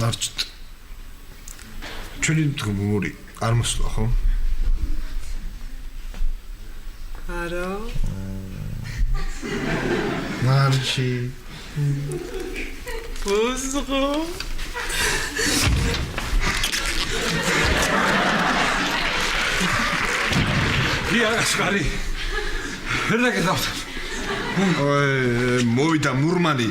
ნარჩთ. ჩვენი გმური არ მოსვლა ხო? არა. ნარჩი. ბოზღო. გიარასკარი. ვერ დაგეძავთ. მოვიდა მურმანი.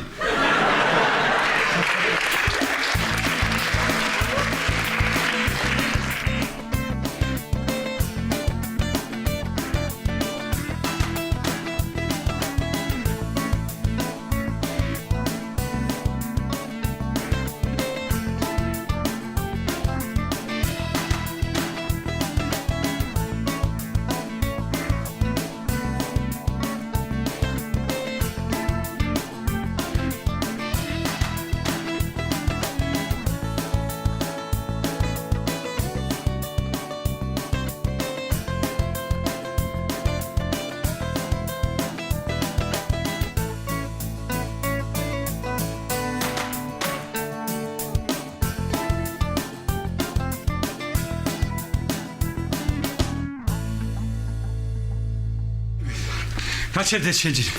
გაჩერდეთ შეჯირი.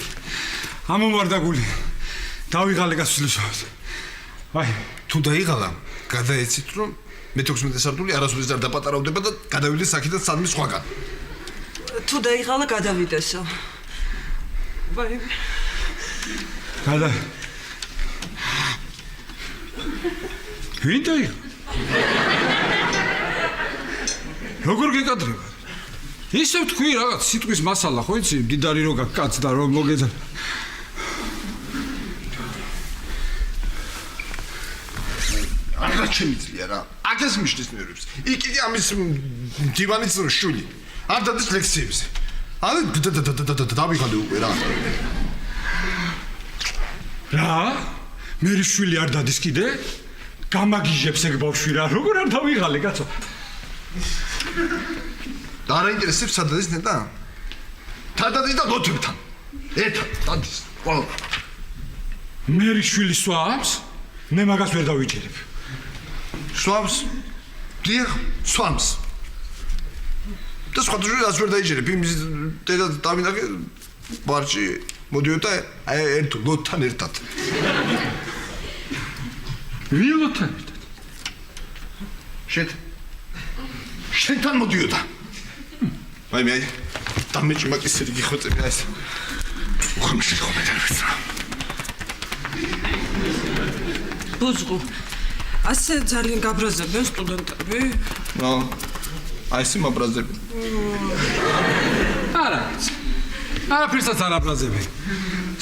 ამომარდა გული. დავიღალე გასვლისას. აი, თუ დაიღალა, გადაეცით რომ მე-16 სართული არასოდეს არ დაპატარავდება და გადავიდეს აქედან სადმის სხვაგან. თუ დაიღალა გადავიდესო. ვაი. გადა. ვინ დაიღალა? როგორ გეკადრება? ისევ თქვი რაღაც სიტყვის მასალა ხო იცი? მდიდარი რო გაკაც და რომ მოგეძა. არა შემიძლია რა. აქეს მიშლის ნერვებს. იქ ამის დივანის შვილი. არ დადის ლექციებზე. არა დავიღალე უკვე რა. რა? მე შვილი არ დადის კიდე? გამაგიჟებს ეგ ბავშვი რა. როგორ არ დავიღალე კაცო? და არ აინტერესებს სად დადის ნეტა? თან დადის და ლოთებთან. ერთად დადის. ყველა. მე შვილი სვამს? მე მაგას ვერ დავიჭერებ. სვამს? დიახ, სვამს. და სხვადასხვა რაც ვერ დაიჭერებ, იმის დედა დავინახე ბარჭი მოდიოდა ერთ ლოთთან ერთად. ვინ ლოთთან ერთად? შენთან მოდიოდა. აი მე დამეჭიმაკის რიგი ხოწები ეს. უხმში ხომ დაიწყო. ბოზღო. ასე ძალიან გაბრაზებენ სტუდენტები? ნო. აი ეს მაბრაზები. არა. არაფერსაც არ აბრაზებენ.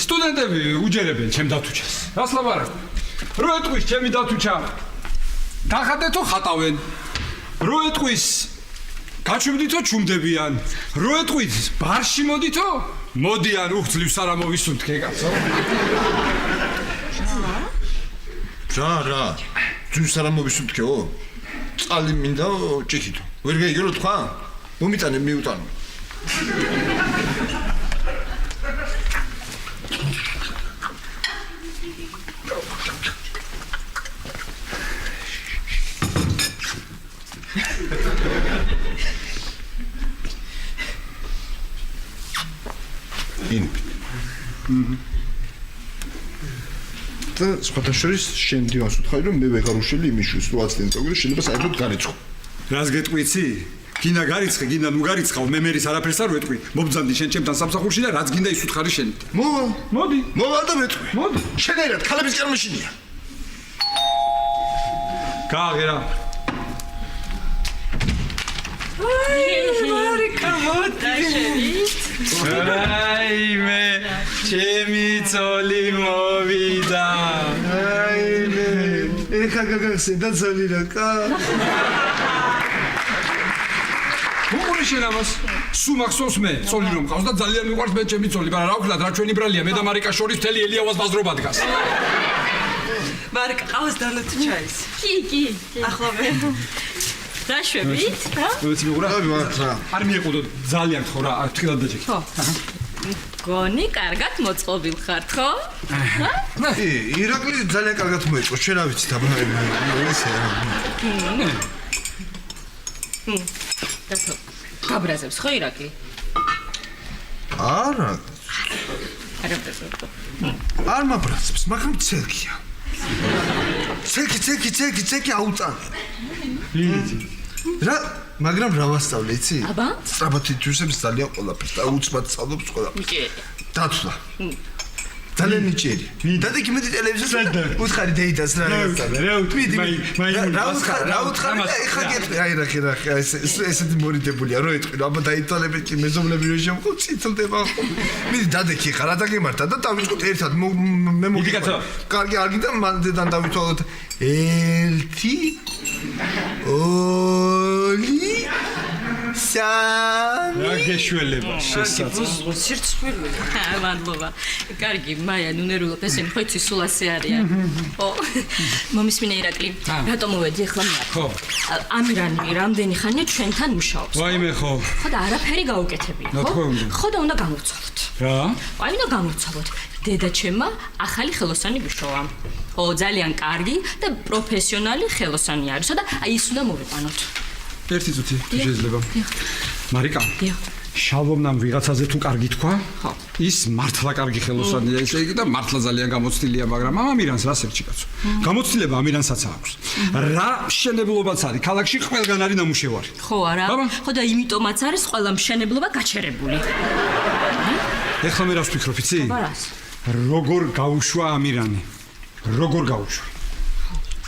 სტუდენტები უჯერებენ ჩემ დათუჩას. რას ლაპარაკობ? რო ეტყვის ჩემი დათუჩა. დახატეთო ხატავენ. რო ეტყვის გაჩვენდითო ჩუმდებიან. რო ეტყვით ბარში მოდითო? მოდიან უხძლივს არა მოვისუნთქე კაცო. რა. ძუს არა მოვისუნთქეო? წყალი მინდა ჭიქითო. ვერ გაიგერო თქვა? მომიტანე მიუტანო. და სხვადასხვა შენ დივანს უთხარი რომ მე ვეღარ უშელი იმიშვის თუ აცდენ წაგული შეიძლება საერთოდ გარეცხო. რას გეტყვიცი? გინდა გარიცხე, გინდა ნუ გარიცხავ, მე მერის არაფერს არ ვეტყვი. მობძანდი შენ ჩემთან სამსახურში და რაც გინდა ის უთხარი შენ. მოდი და ვეტყვი. მოდი. შენერად ხალების კერმაშინია. გააღერა. მარიკა მოდაშენით. რაიმე, ჩემი ძოლი მოვიდა. რაიმე, ეხა გაგახსენდა ძოლი რა კა. როგორ შენამას? სულ მახსოვს მე, ძოლი რომ ყავს და ძალიან მიყვარს მე ჩემი ძოლი, მაგრამ რა ვქნათ, რა ჩვენი ბრალია, მე და მარიკა შორის მთელი ელიავას ბაზრობა დგას. მარიკა ყავს დანოთ ჩაის. კი. ახლა მე დაშვებით? ვიცი მეგურა? რა. არ მიეყუდო ძალიან ხო რა, თქილად დაჭიქი. ხო. გონი კარგად მოწყობილ ხარ, ხო? ირაკლი ძალიან კარგად მოეწყო, ჩვენ რა ვიცით, აბა ისე. დათო, გაბრაზებს ხო ირაკლი? არა, არა ბრაზებო. არ მაბრაზებს, მაგრამ ცელკია. ცელკი აუწანე. რა, მაგრამ რა ვასწავლე, იცი? აბა? სწრაფად ითვისებს ძალიან ყველაფერს და უცბად სწავლობს ყველაფერს. დათვლა. ძალიან ნიჭიერი. დადი კიმედი ტელევიზორს უთხარი დეიდას რა გასწავლე. რა უთხარი და ეხა გეტყვი. აი რა ესეთი მორიდებულია, რო ეტყვი, აბა დაითვალებეთ კი მეზობლები რო შემო ციტლდება. მიდი დადექი ხარ, რა დაგემართა და დავიწყოთ ერთად მე მოდი. კარგი არ გინდა მან დედან დავითვალოთ 1 2 3 რა გეშველება შესაძლოა. სირცხვილი. მადლობა. კარგი, მაია, ნუნერულობ ესენი ხო იცი სულ ასე არიან. ო, მომისმინე ირაკლი, რატომ მოვედი ახლა მე? ხო. ამირანი რამდენი ხანია ჩვენთან მუშაობს? ვაიმე ხო. ხო და არაფერი გაუკეთებია, რა თქმა უნდა. ხო და უნდა გამოვცვალოთ. რა? აი უნდა გამოვცვალოთ. დედა ჩემმა ახალი ხელოსანი გიშოვა. ო, ძალიან კარგი და პროფესიონალი ხელოსანი არისო და აი ის უნდა მოვიყვანოთ. ერთი წუთი შეიძლება. მარიკა. დიახ. შალვომნამ ვიღაცაზე თუ კარგი თქვა? ხო. ის მართლა კარგი ხელოსანია ესე იგი და მართლა ძალიან გამოცდილია, მაგრამ ამირანს რა სერჩი კაცო? გამოცდილება ამირანსაც აქვს. რა მშენებლობაც არის? ქალაქში ყველგან არის ნამუშევარი. ხო არა? ხო და იმიტომაც არის ყველა მშენებლობა გაჩერებული. ეხლა მე რას ვფიქრობ, იცი? ბარას. როგორ გაუშვა ამირანი? როგორ გაუშვა?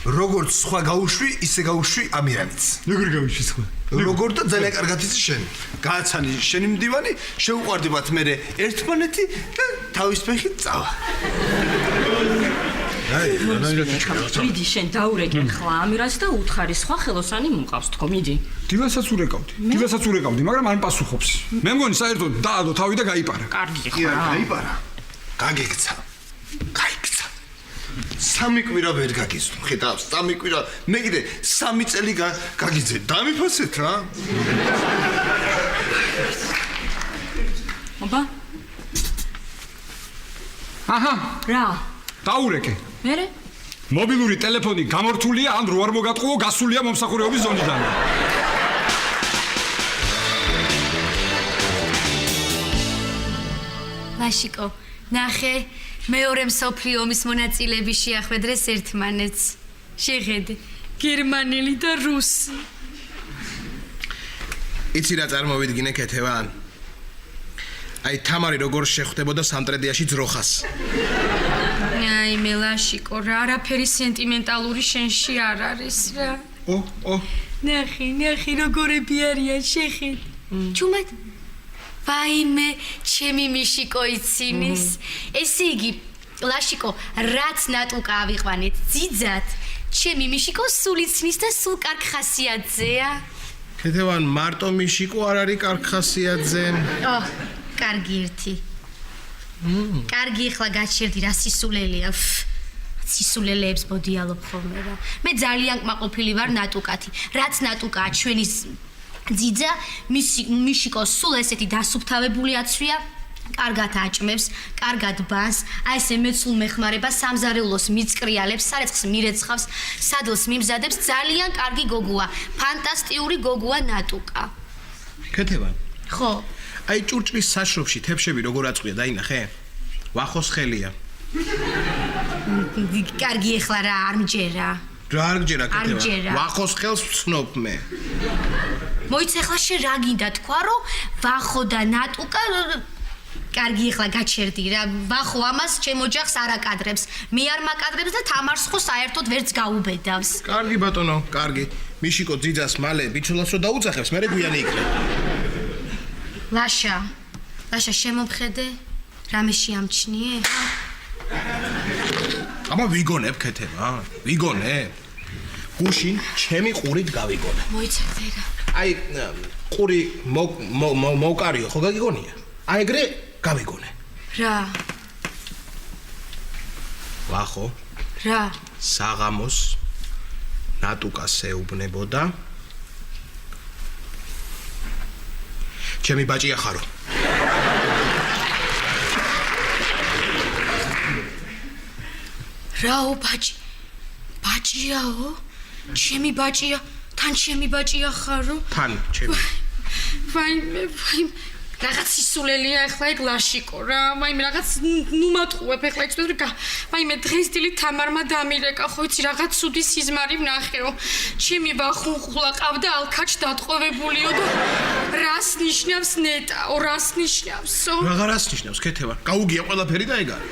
როგორც სხვა გაუშვი, ისე გაუშვი ამირანიც. როგორ გაუშვი სხვა? როგორ და ძალიან კარგად იცი შენ. გააცანი შენი მდივანი, შეუყვარდებათ მე ერთმანეთი და თავის ფეხით წავა. მიდი შენ დაურეკე ხლა ამირას და უთხარი სხვა ხელოსანი მომყავს თქო, მიდი. დილასაც ურეკავდი, მაგრამ არ პასუხობს. მე მგონი საერთოდ დაადო თავი და გაიპარა. კარგი კი არა, გაიპარა. გაგექცა. სამი კვირა ვერ გაგიზნო, ხედავს, სამი კვირა. მე კიდე 3 წელი გაგიძე. დამიფასეთ რა. აბა? აჰა, რა? დაურეკე. მერე? მობილური ტელეფონი გამორთულია, ან რო არ მოგატყუო, გასულია მომსახურეობის ზონიდან. ლაშიკო, ნახე, მეორე მსოფლიო ომის მონაწილეები შეახვედრეს ერთმანეთს. შეხედე, გერმანელი და რუსი. იცი რა წარმოვიდგინე ქეთევან? აი თამარი როგორ შეხვდებოდა სამტრედიაში ძროხას. აი მე ლაშიკო, რა არაფერი სენტიმენტალური შენში არ არის რა. ნახე, როგორები არიან, შეხედე. ჩუმად ვაიმე, ჩემი მიშიკო იცინის. ესე იგი, ლაშიკო, რაც ნატუკა ავიყვანეთ, ძიძად, ჩემი მიშიკო სულ იცნის და სულ კარგ ხასიათზეა. ქეთევან მარტო მიშიკო არ არის კარგ ხასიათზე. კარგი ერთი. კარგი ახლა გაჩერდი რა სისულელია. სისულელეებს მოდიალობ ხოლმე რა. მე ძალიან კმაყოფილი ვარ ნატუკათი. რაც ნატუკაა ჩვენი ძიძა, მიშიკო სულ ესეთი დასუფთავებული აცვია. კარგად აჭმევს, კარგად ბანს, აი ესე მეცულ მეხმარება სამზარეულოს მიწკრიალებს, სარეცხს მირეცხავს, სადელს მიმზადებს, ძალიან კარგი გოგოა, ფანტასტიკური გოგოა ნატუკა. ქეთევან. ხო. აი ჭურჭლის საშრობში თებშები როგორ აწყვია, დაინახე? ვახოს ხელია. კარგი ახლა რა არ მჯერა. რა არ გჯერა ქეთევან? ვახოს ხელს ვცნობ მე. მოიცა ახლა შენ რა გინდა თქვა, რომ ვახო და ნატუკა კარგი ახლა გაჩერდი რა. ვახო ამას ჩემ ოჯახს არ აკადრებს. მე არ მაკადრებს და თამარს ხო საერთოდ ვერც გაუბედავს. კარგი ბატონო, კარგი. მიშიკო ძიძას მალე ბიჩულას რო დაუძახებს, მე გვიანი იქნება. ლაშა შემომხედე? რამე შეამჩნიე? აბა ვიგონებ ქეთევან, ვიგონებ. გუშინ ჩემი ყურით გავიგონე. მოიცადე რა. აი ყური მოვკარიო, ხო გაგიგონია? აი ეგრე გავიგონე. რა? ვახო? რა? საღამოს ნატუკას ეუბნებოდა. ჩემი ბაჭია ხარო. რაო ბაჭი? ბაჭიაო? ჩემი ბაჭია, თან ჩემი ბაჭია ხარო? თან ჩემი. ვაიმე, რაღაც ისულელია ახლა ეგ ლაშიკო რა. ვაიმე რაღაც ნუ მატყუებ ახლა იცოდე რა. ვაიმე დღეს დილით თამარმა დამირეკა, ხო იცი რაღაც ცუდი სიზმარი ვნახეო. ჩემი ბახუნხულა ყავდა ალქაჩ დატყვევებულიო და რას ნიშნავს ნეტაო, რას ნიშნავსო? რას ნიშნავს ქეთევა? გაუგია ყველაფერი და ეგ არის.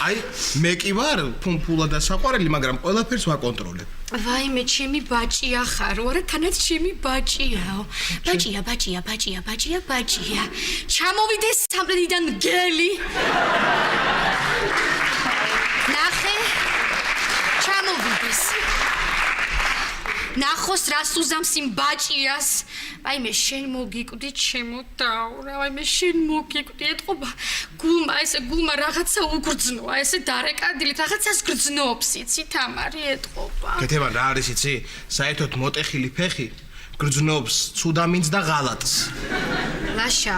აი მე კი ვარ ფუნფულა და საყვარელი, მაგრამ ყველაფერს ვაკონტროლებ. ვაიმე ჩემი ბაჭია ხარო, არა თანაც ჩემი ბაჭიაო. ბაჭია. ჩამოვიდეს სამტრედიდან გელი. ნახე. ჩამოვიდეს. ნახოს რას უზამს იმ ბაჭიას. ვაიმე შენ მოგიკვდი ჩემო დაურა, ვაიმე შენ მოგიკვდი ეთყობა. გულმა რაღაცა უგრძნოა, ესე დარეკადილით რაღაცას გრძნობს, იცი თამარი ეთყობა. ქეთევა რა არის იცი? საერთოდ მოტეხილი ფეხი გრძნობს ცუდამინს და ღალატს. ლაშა,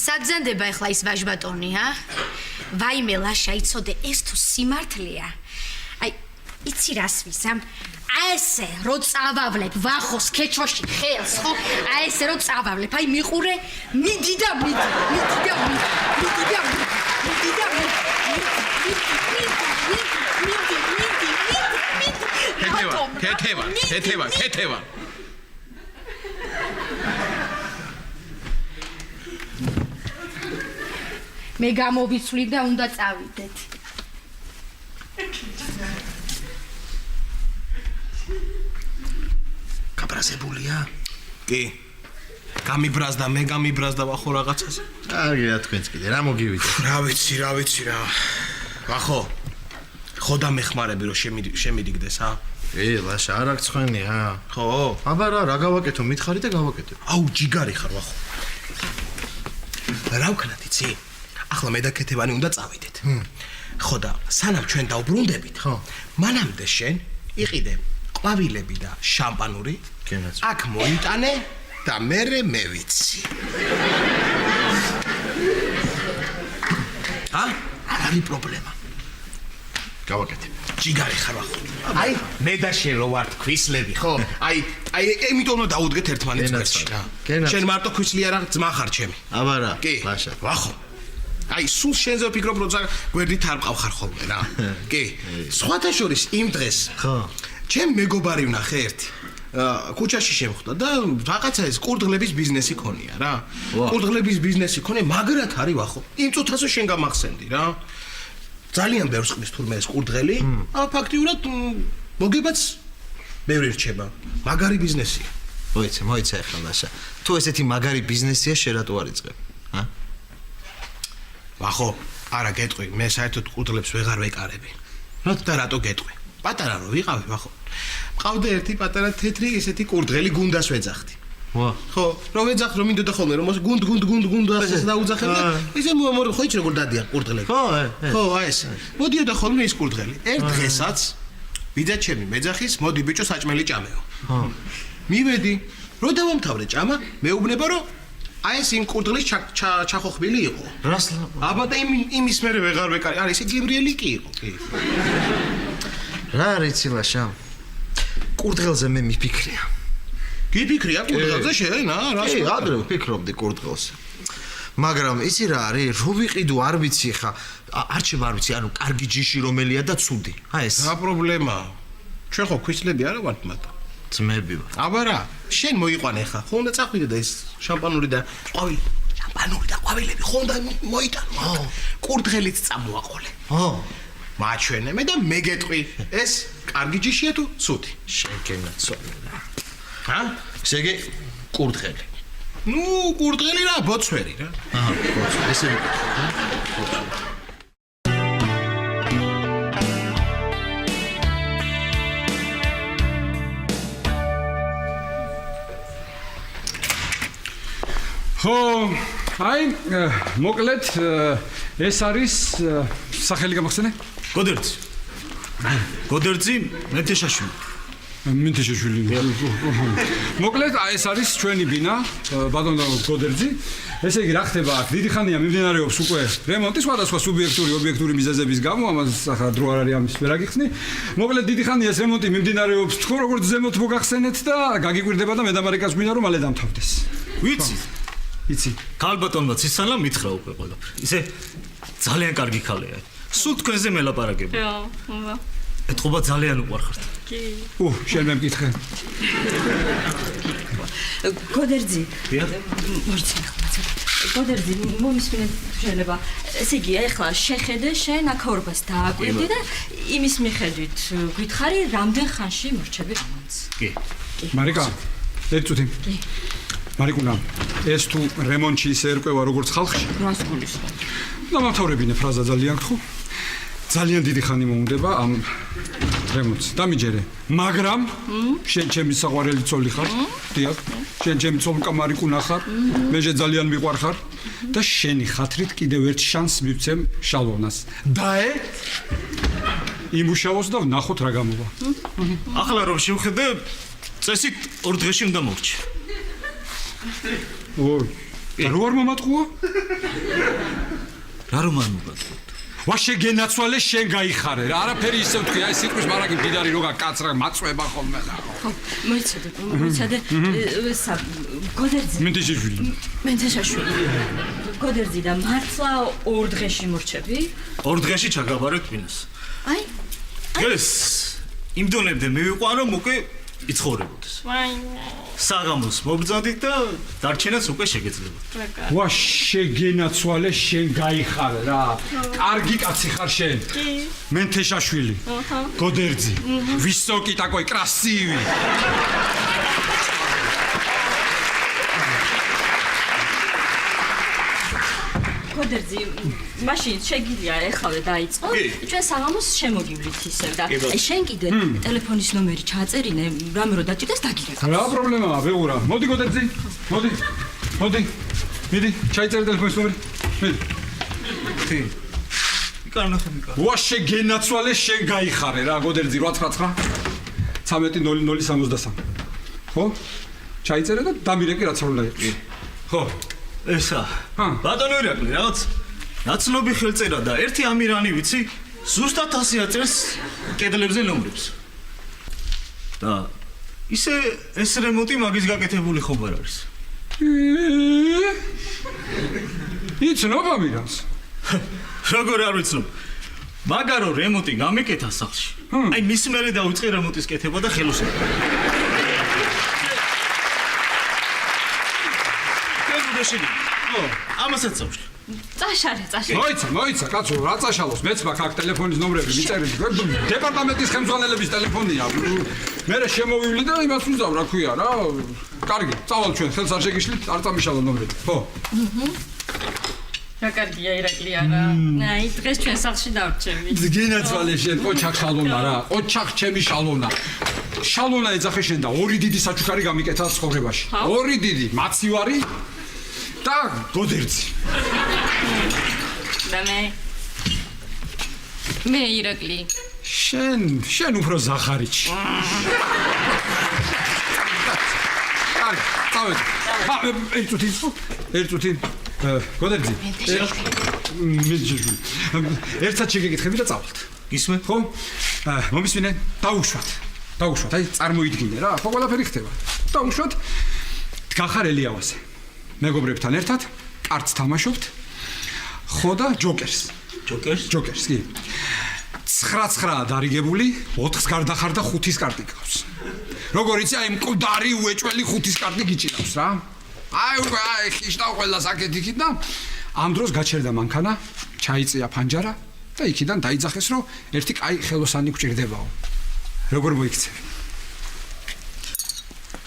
საგზანდება ახლა ის ვაჟბატონი, ჰა? ვაიმე ლაშა, იცოდე ეს თუ სიმართლეა. აი, იცი რას ვიზამ? ესე რო წავავლებ ვახოს ქეჩოში ხელს, ხო? ესე რო წავავლებ, აი მიყურე, მიდი და მიდი. ქეთევა. მე გამოვიცვლი და უნდა წავიდეთ. გაბრაზებულია? კი. გამიბრაზდა, მე გამიბრაზდა ვახო რაღაცას. კარგი რა თქვენც კიდე რა მოგივით? რა ვიცი რა. ვახო. ხო და მეხმარები რომ შემიდიგდეს, ჰა? ლაშა არ აქვს ხვენი რა. ხო? აბა რა გავაკეთო, მითხარი და გავაკეთებ. აუ ჯიგარი ხარ ვახო. რა ვქნათ იცი? ახლა მე და ქეთევანი უნდა წავიდეთ. ხო და სანამ ჩვენ დავბრუნდებით, ხო. მანამდე შენ იყიდე ყვავილები და შამპანური. კენაც. აქ მოიტანე და მერე მე ვიცი. ა? არ არის პრობლემა. გავაკეთებ. ჯიგარი ხარ ვახო. აი მე და შენ რო ვართ ქვისლები, ხო? აი იმიტომ უნდა დაუდგეთ ერთმანეთს გვერდში რა. შენ მარტო ქვისლი არა, ძმა ხარ ჩემი. აბა რა, ლაშა. ვახო. აი სულ შენზე ვფიქრობ, როცა გვერდით არ მყავ ხარ ხოლმე რა. კი. სხვათა შორის იმ დღეს. ხო. ჩემ მეგობარი ვნახე ერთი. ქუჩაში შემხვდა და რაღაცა ეს კურდღლების ბიზნესი ქონია რა. კურდღლების ბიზნესი ქონია, მაგრად არის ვახო. იმ წუთაზე შენ გამახსენდი რა. ძალიან ბევრს ყვის თურმე ეს კურდღელი. ფაქტიურად მოგებაც ბევრი რჩება. მაგარი ბიზნესია. მოიცა ახლა ლაშა. თუ ესეთი მაგარი ბიზნესია, შენ რატო არ იწყებ? ჰა? ვახო, არა გეტყვი, მე საერთოდ კურდღლებს ვეღარ ვეკარები. რატო გეტყვი? პატარა რო ვიყავი, ვახო. მყავდა ერთი პატარა თეთრი ესეთი კურდღელი გუნდას ვეძახდი. ხო, რო ვეძახ რომ მინდოდა ხოლმე რომ გუნდ ასე დაუძახებ და ისე ხო იცი როგორ დადიან კურდღელი. ხო, აი ეს. მოდიოდა ხოლმე ის კურდღელი. ერთ დღესაც ვიდა ჩემი მეძახის, მოდი ბიჭო საჭმელი ჭამეო. მივედი, რო დავამთავრე ჭამა, მეუბნება რომ აი ეს იმ კურდღლის ჩახოხბილი იყო. რას? აბა და იმის მერე ვეღარ ვეკარი. არა, ესე გიბრიელი კი იყო, კი. რა არის ლაშა? კურდღელზე მე მიფიქრია. გიფიქრია კურდღელზე შენ, რა? კი, ადრე ვფიქრობდი კურდღელზე. მაგრამ იცი რა არის? რო ვიყიდო, არ ვიცი ხა, არჩევა არ ვიცი, ანუ კარგი ჯიში რომელია და ცუდი. აი ეს. რა პრობლემაა? ჩვენ ხო ქვისლები არა ვართ მათო. ძმები ვარ. აბა რა, შენ მოიყვანე ხა, ხო უნდა წახვიდე და ეს შამპანური და ყვავილი. შამპანური და ყვავილები ხო უნდა მოიტანო. კურდღელიც წამოაყოლე. მაჩვენე მე და მე გეტყვი, ეს კარგი ჯიშია თუ ცუდი? შეგენაცვალე რა. ჰა? შეგე კურდღელი. ნუ კურდღელი რა, ბოცვერი რა. ბოცვერი, ესე ხო, აი, მოკლედ ეს არის სახელი გამახსენე? გოდერძი მეთეშაშვილი. მინთეშაშვილი. მოკლედ ეს არის ჩვენი ბინა, ბატონო გოდერძი. ესე იგი რა ხდება აქ? დიდი ხანია მიმდინარეობს უკვე რემონტი სხვადასხვა სუბიექტური, ობიექტური მიზეზების გამო, ამას ახლა დრო არ არის ამის ვერ აგიხსნი. მოკლედ დიდი ხანია ეს რემონტი მიმდინარეობს, თქო როგორც ზემოთ მოგახსენეთ და გაგიკვირდება და მე და მარიკას გვინდა რომ მალე დამთავრდეს. ვიცი იცი. ქალბატონმაც ისალა მითხრა უკვე ყველაფერი ისე ძალიან კარგი ქალია სულ თქვენზე მელაპარაკები ეთყობა ძალიან უყვარხართ შენ მე მკითხე. გოდერძი. დიახ. მოიცი ხმა. გოდერძი მომისმინეთ შეიძლება. ესე იგი, ეხლა შეხედე შენ აქაურობას დააკვირდი და იმის მიხედვით გითხარი რამდენ ხანში მორჩები რომანს. კი. მარიკა, ერთი წუთი. კი. მარიკუნა, ეს თუ რემონტში ისე ერკვევა როგორც ხალხში. რას გულისხმობ? დამთავრებინე ფრაზა ძალიან გთხო. ძალიან დიდი ხანი მომდება ამ რემონტს. დამიჯერე. მაგრამ შენ ჩემი საყვარელი ცოლი ხარ. დიახ. შენ ჩემი ცოლკა მარიკუნა ხარ. მეže ძალიან მიყვარხარ და შენი ხათრით კიდევ ერთ შანსს მივცემ შალოვნას. დაე იმუშაოს და ვნახოთ რა გამოვა. ახლა რომ შევხედე წესით 2 დღეში უნდა მოვჭი ой, რა არ მომატყუა? რა რომ არ მოგატყუა ვაშე გენაცვალე შენ გაიხარე რა არაფერი ისე ვთქვი აი სიტყვის მარაგი მდიდარი როგა კაცრა მაწვება ხოლმე ხა ხო მოიცადე გოდერძი მინთეშაშვილი გოდერძი და მართლა 2 დღეში მორჩები 2 დღეში ჩაგაბარეთ ბინას აი ეს იმ დონემდე მივიყვან რომ უკვე იცხოვრებოდეს საღამოს მობრძანდით და დარჩენაც უკვე შეგეძლება ვაშე გენაცვალე შენ გაიხარე რა კარგი კაცი ხარ შენ მინთეშაშვილი გოდერძი ვისოკი такой красивый გოდერძი მაშინ შეგიძლია ეხლა დაიწყო ჩვენ საღამოს შემოგივლით ისევ და შენ კიდე ტელეფონის ნომერი ჩააწერინე რამე რო დაჭირდეს დაგიგებ რა პრობლემაა ვეღურა მოდი გოდერძი მოდი მიდი ჩაიწერე ტელეფონის ნომერი მიდი მიკარნახე ვაშე გენაცვალე შენ გაიხარე რა გოდერძი 899 130063 ხო ჩაიწერე და დამირეკი რაც უნდა იყოს ხო ესა ბატონო ირაკლი რაღაც ნაცნობი ხელწერა და ერთი ამირანი ვიცი ზუსტად 100 აწერს კედლებზე ნომრებს და ისე ეს რემონტი მაგის გაკეთებული ხომ არ არის იცნობ ამირანს როგორ არ ვიცნობ მაგარო რემონტი გამეკეთა სახლში აი მის მერე დაუწყე რემონტის კეთება და ხელოსება ამასაც წავშ. წაშარე. მოიცა, კაცო, რა წაშალოს? მეც მაქვს აქ ტელეფონის ნომრები მიწერილი. დეპარტამენტის ხელმძღვანელების ტელეფონია. მე შემოვივლი და იმას ვუძავ, რა ქვია რა. კარგი, წავალ ჩვენ, ხელს არ შეგიშლით, არ წამიშალო ნომრები. ხო. რა კარგია ირაკლი არა. აი, დღეს ჩვენ სახლში დავრჩები. გენაცვალე შენ, ოჩახ შალონა რა. ოჩახ ჩემი შალონა. შალონა ეძახე შენ და 2 დიდი საჩუქარი გამიკეთა ცხოვრებაში. 2 დიდი, მაცივარი და გოდერძი. და მე ირაკლი. შენ უფრო ზახარიჩი. კარგი, წავედი. ერთ წუთი. გოდერძი. ერთად შეგეკითხები და წავალთ. ისმე? ხო? მომისმინე, დაუშვათ. აი, წარმოიდგინე რა, ხო ყველაფერი ხდება. დაუშვათ. დგახარ ელიავაზე. მეგობრებთან ერთად კარტს თამაშობთ. ხო და ჯოკერს. ჯოკერს, კი. 9-9 დარიგებული, 4-ს გარდახარ და 5-ის კარტი გყავს. როგორ იცი, აი მკვდარი უეჭველი 5-ის კარტი გიჭირავს რა. აი უკვე ხიშტავ ყველას აქეთ-იქით და ამ დროს გაჩერდა მანქანა, ჩაიწია ფანჯარა და იქიდან დაიძახეს, რომ ერთი კაი ხელოსანი გვჭირდებაო. როგორ მოიქცევი?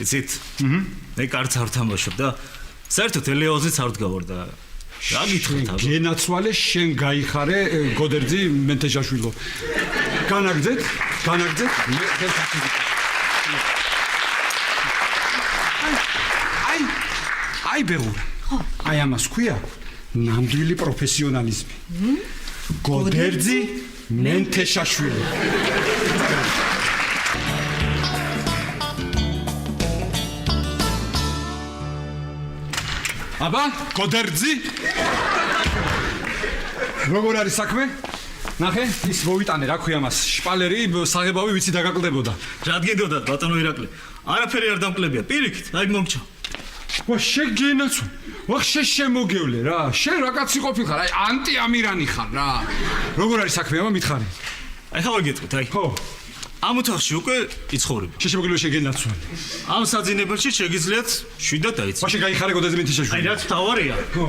იცით? მე კარტს არ თამაშობ და საერთოდ ელიოზიც არ დგავარ და რა გითხრით აბა? გენაცვალე შენ გაიხარე გოდერძი მენთეშაშვილო. განაგძეთ, მე ხელს აკეთებ. აი ბეღურა. აი ამას ქვია ნამდვილი პროფესიონალიზმი. გოდერძი მენთეშაშვილი. აბა, გოდერძი. როგორ არის საქმე? ნახე, ის მოვიტანე, რა ქვია მას, შპალერი, საღებავი ვიცი დაგაკლებოდა. რა გინდოდათ ბატონო ირაკლი? არაფერი არ დამკლებია, პირიქით, აი მომჩა. ვა შეგენაცო. ვა შემოგევლე რა. შენ რა კაცი ყოფილხარ? აი ანტი-ამირანი ხარ რა. როგორ არის საქმე, აბა მითხარი. აი ხა ვაგეტყვით, აი. ხო. ამ ოთახში უკვე იცხოვრები. შემოგევლე შეგენაცო. ამ საძინებელში შეგიძლიათ შვიდად დაიცი. ვა შეგაიხარე გოდერძი მითიშაშვილი. აი რაც თავარია. ხო.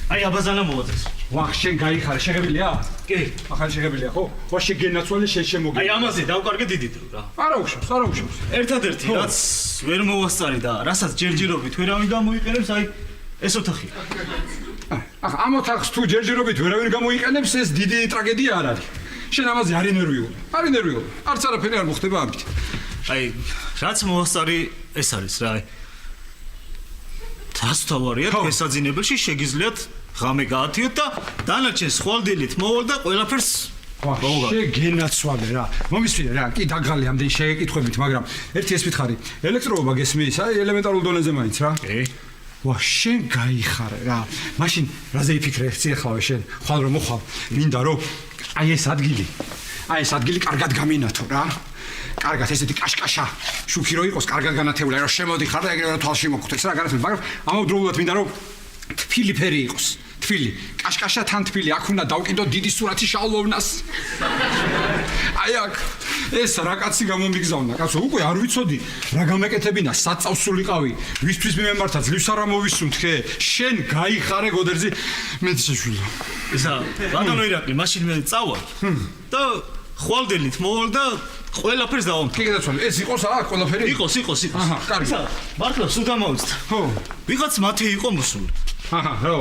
აი აბაზანა მოაწყეს. ვა შენ გაიხარე, შეგებილია? კი. ახლა შეგებილია, ხო? ვა შეგენაცვალე შენ შემოგევლე. აი ამაზე დავკარგე დიდი დრო რა. არა უხშავს, არა უხშავს. ერთადერთი რაც ვერ მოვასწარი და რასაც ჯერჯერობით ვერავინ გამოიყენებს, აი ეს ოთახია. ახლა ამ ოთახს თუ ჯერჯერობით ვერავინ გამოიყენებს, ეს დიდი ტრაგედია არ არის. შენ ამაზე არ ინერვიული. არ ინერვიული. არც არაფერი არ მოხდება ამით. აი რაც მოვასწარი ეს არის რა. თას თავარია დღესაძინებელში შეგიძლიათ ღამე გაათიოთ და დანარჩენს ხვალდილით მოვალ და ყველაფერს შეგენაცვალე რა. მომისმინე რა, კი დაგღალე ამდენ შეგეკითხვებით, მაგრამ ერთი ეს მითხარი, ელექტროობა გესმის, აი ელემენტარულ დონეზე მაინც რა. კი. ვა შენ გაიხარე რა. მაშინ რაზე იფიქრე ხცი ახლა შენ, ხვალ რომ მოხვალ, მინდა რომ აი ეს ადგილი კარგად გამინათო რა. კარგად ესეთი კაშკაშა შუქი რო იყოს, კარგად განათებული, რომ შემოდიხარ და ეგრევე თვალში მოგხვდეს რა განათებული, მაგრამ ამავდროულად მინდა რომ თბილი ფერი იყოს. თბილი, კაშკაშა თან თბილი, აქ უნდა დავკიდო დიდი სურათი შალოვნას. აი აქ ეს რა კაცი გამომიგზავნა, კაცო, უკვე არ ვიცოდი რა გამეკეთებინა, საწავს სულიყავი, ვისთვის მიმემართა ძლივს არა მოვისუნთქე, შენ გაიხარე გოდერძი მეთიშაშვილი. ისა ბატონო ირაკლი, მაშინ მე წავალ და ხვალდილით მოვალ და ყველაფერს დავამტკი. კი გადაცვალე, ეს იყოს აქ ყველაფერი? იყოს. აჰა, კარგი. ისა მართლა სულ დამოვიცდა. ხო. ვიღაც მათე იყო მოსული. აჰა, რა.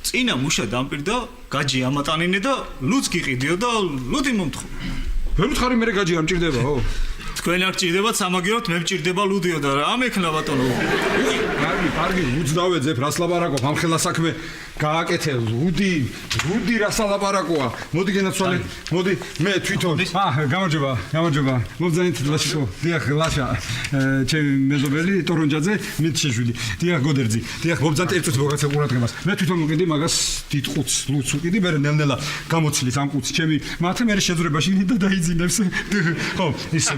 წინა მუშა დამპირდა, გაჯი ამატანინე და ლუც გიყიდიო და ლუდი მომთხო. ვერ უთხარი მე გაჯი არ მჭირდებაო? თქვენ არ ჭირდებათ სამაგიეროდ მე მჭირდება ლუდიო და რა ამექნა ბატონო. კარგი, ლუდს დავეძებ, რას ლაპარაკობ, ამ ხელა საქმე გააკეთე, ლუდი რას ლაპარაკოა. მოდი გენაცვალე, მოდი მე თვითონ. გამარჯობა. მოგზაინთ ლაშო. დიახ, ლაშა. ჩემი მეზობელი ტორონჯაძე მითიშაშვილი. დიახ, გოდერძი. დიახ, მოგზაინთ ერთ წუთი მოგაცე ყურადღებას. მე თვითონ მოგედი მაგას დიდ ყუთს, ლუდს უკიდი, მე ნელ-ნელა გამოცილით ამ ყუთს. ჩემი მათე მე შეძრებაში და დაიძინებს. ხო, ისე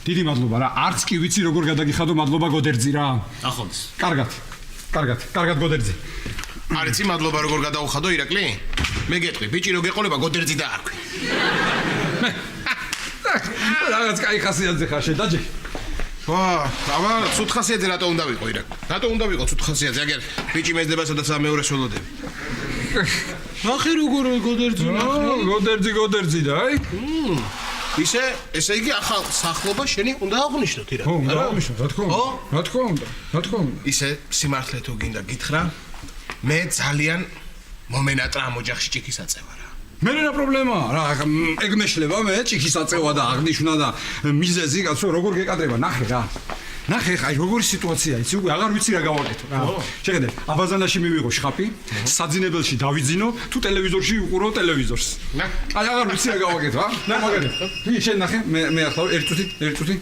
დიდი მადლობა რა. არც კი ვიცი როგორ გადაგიხადო, მადლობა გოდერძი რა. ახონს. კარგად გოდერძი. არიცი მადლობა როგორ გადაუხადო ირაკლი? მე გეტყვი, ბიჭი რო გეყოლება გოდერძი და არქვი. რაღაც კაი ხასიათზე ხარ შენ დაჯე. ვა, აბა ცუდ ხასიათზე რატო უნდა ვიყო ირაკლი? რატო უნდა ვიყო ცუდ ხასიათზე? აგერ ბიჭი მეძდება სადაც მეორეს ველოდები. ნახე როგორ გოდერძი ნახე. გოდერძი და აი. ესე იგი ახალ სახლობა შენი უნდა აღნიშნოთ ირაკლი. ხო, უნდა აღნიშნოთ, რა თქმა უნდა. ისე სიმართლე თუ გინდა გითხრა, მე ძალიან მომენატრა ამ ოჯახში ჭიქის აწევა რა. მე რა პრობლემაა რა, ეგ მეშლება მე ჭიქის აწევა და აღნიშნა და მიზეზი კაცო როგორ გეკადრება, ნახე რა. ნახე ხა როგორი სიტუაციაა, იცი უკვე აღარ ვიცი რა გავაკეთო რა. შეხედე, აბაზანაში მივიღო შხაპი, საძინებელში დავიძინო, თუ ტელევიზორში უყურო ტელევიზორს. აი აღარ ვიცი რა გავაკეთო, ა? ნა მაგარი. ვი შენ ნახე, მე ახლა ერთ წუთი.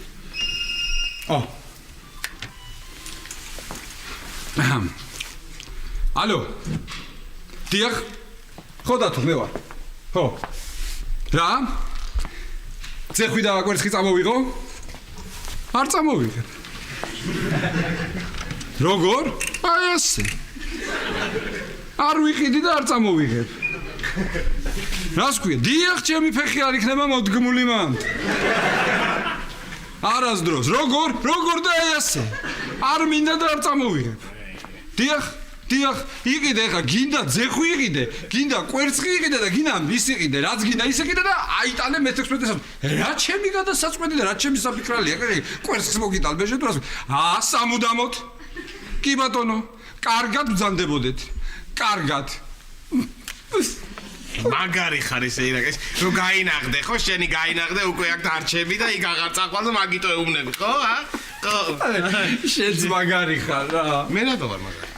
ალო. დიახ. ხო დათო მე ვარ. ხო. რა? წეხვი და კვერცხი წამოვიღო? არ წამოვიღე. როგორ? აი ესე. არ ვიყიდი და არ წამოვიღებ. რას ქვია? დიახ, ჩემი ფეხი არ იქნება მოდგმული მან. არასდროს. როგორ და აი ესე. არ მინდა და არ წამოვიღებ. დიახ, იყიდე ხა, გინდა ძეხვი იყიდე, გინდა კვერცხი იყიდე და გინდა ის იყიდე, რაც გინდა ის იყიდე და აიტანე მე-16-ს. რა ჩემი გადასაწყვეტი და რა ჩემი საფიქრალია, კვერცხს მოგიტალბეჟე თუ რას. სამუდამოდ. კი ბატონო, კარგად ბრძანდებოდეთ. კარგად. მაგარი ხარ ესე ირაკლის, რომ გაინაღდე, ხო, შენი გაინაღდე, უკვე აქ დარჩები და იქ აღარ წაყვარ და მაგიტო ეუბნები, ხო, ა? ხო. შენც მაგარი ხარ რა. მე რატო ვარ მაგარი?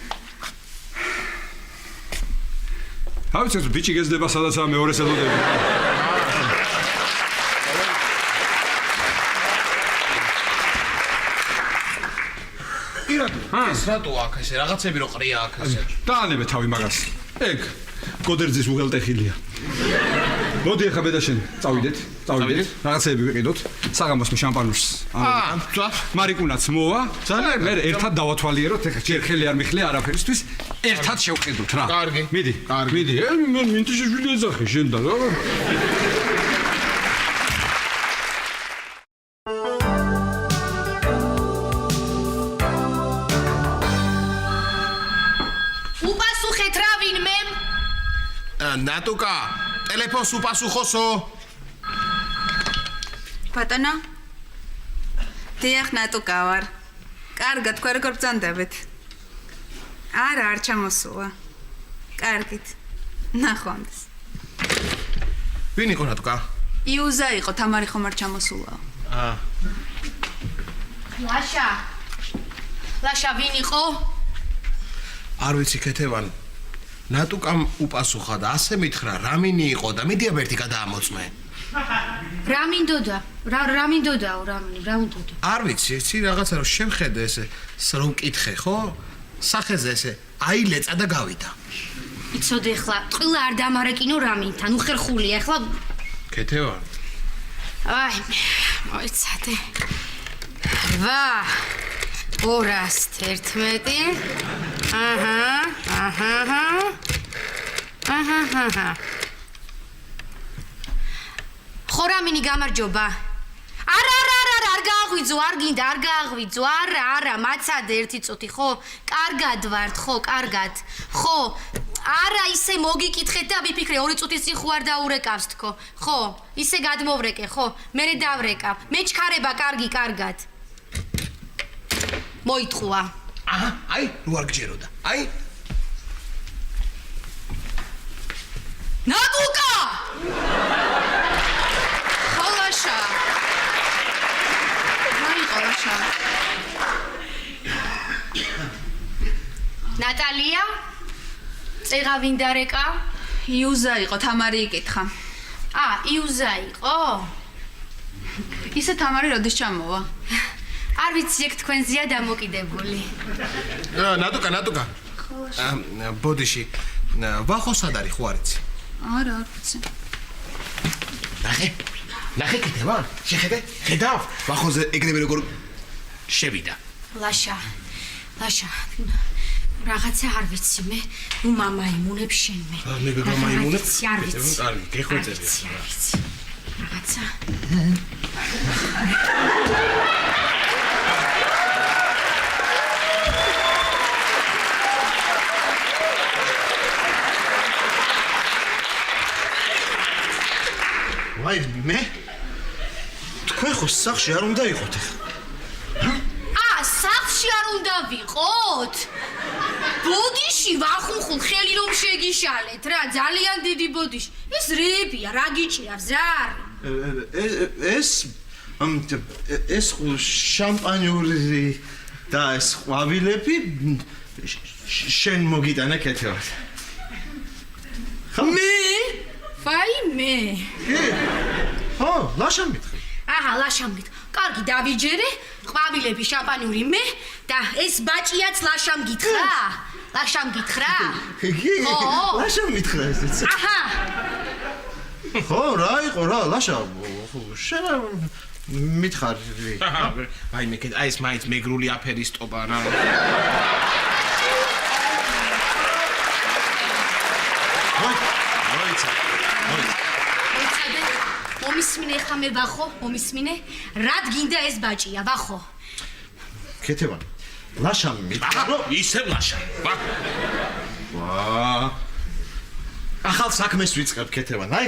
ავიცეთ ბიჭი გეზდება სადაც მეორეს ელოდები. პირადად ეს რატო აქ ესე რაღაცები რო ყრია აქ ესე დაანებე თავი მაგას. ეგ გოდერძის უღელტეხილია. მოდი ახლა მე და შენ წავიდეთ. რაღაცები ვიყიდოთ. საღამოს მე შამპანურს. მარიკუნაც მოვა. ძალიან მე ერთად დავათვალიეროთ. ეხლა ჯერ ხელი არ მიხლე არაფერისთვის. ერთად შევხედოთ რა. კარგი. მიდი. მიდი. მე მინტიშვილი ეძახე შენ და რა. უპასუხეთ რა ვინმე? ნატუკა, ტელეფონს უპასუხოსო. ბატონო? დიახ, ნატუკა ვარ. კარგად, თქვენ როგორ ბრძანდებით? არა, არ ჩამოსულა. კარგით. ნახვამდის. ვინ იყო ნატუკა? იუზა იყო, თამარი ხომ არ ჩამოსულაო. ლაშა ვინ იყო? არ ვიცი ქეთევან. ნატუკამ უპასუხა და ასე მითხრა, რა მინი იყო და მიდია ერთი გადაამოწმე. რა მინდოდა? რა მინდოდაო, რა მინდოდა? არ ვიცი, იცი რაღაცა რომ შევხედე ესე, რომ მკითხე, ხო? სახეზე ესე, აილეწა და გავიდა. იცოდე ხლა, ყველა არ დამარეკინო რა მინთან, უხერხულია ხლა. ქეთევან. აი, მოიცადე. 211. ხორამინი გამარჯობა. არა, არ გააღვიძო, არ გინდა, არ გააღვიძო. არა, მაცადე ერთი წუთი, ხო? კარგად ვართ, ხო, კარგად. ხო. არა, ისე მოგიკითხეთ და ვიფიქრე 2 წუთის წინ ხო არ დაურეკავს თქო. ხო, ისე გადმოვრეკე, ხო? მერე დავრეკავ. მეჩქარება კარგი, კარგად. მოიტყვა. აჰა, აი, ნუ არ გჯეროდა. აი. ნატუკა! ხოლაშა. მაი ხოლაშა. ნატალია? წეღა ვინ დარეკა? იუზა იყო, თამარი იკითხა. იუზა იყო? ისე თამარი როდის ჩამოვა? არ ვიცი, ეგ თქვენზეა დამოკიდებული. ნატუკა. ბოდიში. ვახო სად არის, ხო არ იცი? არა, არ ვიცი. ნახე ქეთევან, შეხედე? ხედავ? ვახოზე ეგრევე როგორ შევიდა. ლაშა. რაღაცა არ ვიცი მე, ნუ მამა იმუნებ შენ მე. მე მამა იმუნებ? არ ვიცი. კარგი, გეხვეწებია. არ ვიცი. რაღაცა. ვაი, მე? თქვენ ხო სახში არ უნდა იყოთ ახლა? სახში არ უნდა ვიყოთ? ბოდიში ვახუნხულ ხელი რომ შეგიშალეთ რა, ძალიან დიდი ბოდიში. ეს რეებია, რა გიჭირავს, რა არის? ეს შამპანიური და ეს ყვავილები შენ მოგიტანა ქეთევან. მე? ვაი მე? ხო, ლაშამ მითხე. ლაშამ მითხე. კარგი, დავიჯერე, ყვავილები, შამპანიური მე და ეს ბაჭიაც ლაშამ გითხრა? ლაშამ გითხრა? კი, ლაშამ მითხრა ესეც. ხო, რა იყო რა, ლაშა. შენ მითხარი. აი მე აი ეს მაინც მეგრული აფერის ტობა რა. მომისმინე ხა მე ვახო, მომისმინე? რად გინდა ეს ბაჭია, ვახო? ქეთევან, ლაშამ მითხრა. ისევ ლაშა. ახალ საქმეს ვიწყებ ქეთევან, აი.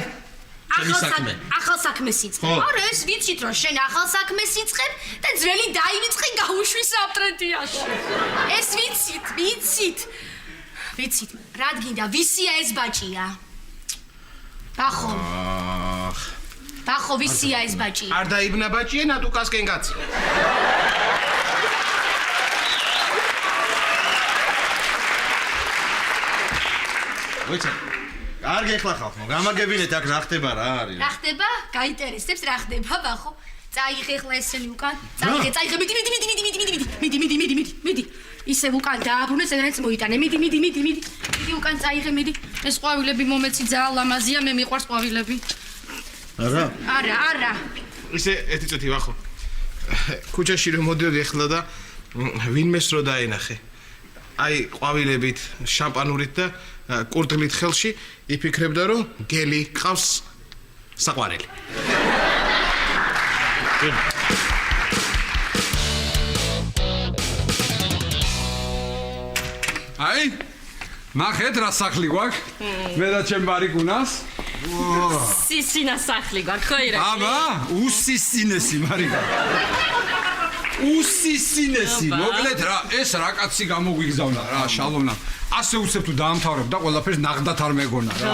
ახალ საქმეს იწყებ. არა, ეს ვიცით რომ შენ ახალ საქმეს იწყებ და ძველი დაივიწყე გაუშვი საფრენტიაში. ეს ვიცით. რად გინდა, ვისია ეს ბაჭია? ვახო. ვისია ეს ბაჭია? არ დაიბნა ბაჭია, ნატუკასკენ კაცი. ვეცა. კარგი ახლა ხალხო, გამაგებინეთ აქ რა ხდება რა არის. რა ხდება? გაინტერესებს რა ხდება, ვახო? წაიღე ახლა ესენი უკან. წაიღე, მიდი. ისე უკან დააბრუნე, ზენაც მოიტანე. მიდი უკან წაიღე, მიდი. ეს ყვავილები მომეცი ძალიან ლამაზია, მე მიყვარს ყვავილები. არა. ისე ერთი წუთი ვახო. ქუჩაში რომ მოდიოდი ახლა და ვინმეს რო დაენახე. აი ყვავილებით, შამპანურით და კურდღლით ხელში იფიქრებდა რომ გელი ყავს საყვარელი. აი ნახეთ რა სახლი გვაქვს მე და ჩემ მარიკუნას სისინა სახლი გვაქვს ხო ირაკლი აბა უსისინესი მარიკა უსისინესი მოკლედ რა ეს რა კაცი გამოგვიგზავნა რა შალომნა ასე უცებ თუ დაამთავრებ და ყველაფერს ნახდათ არ მეგონა რა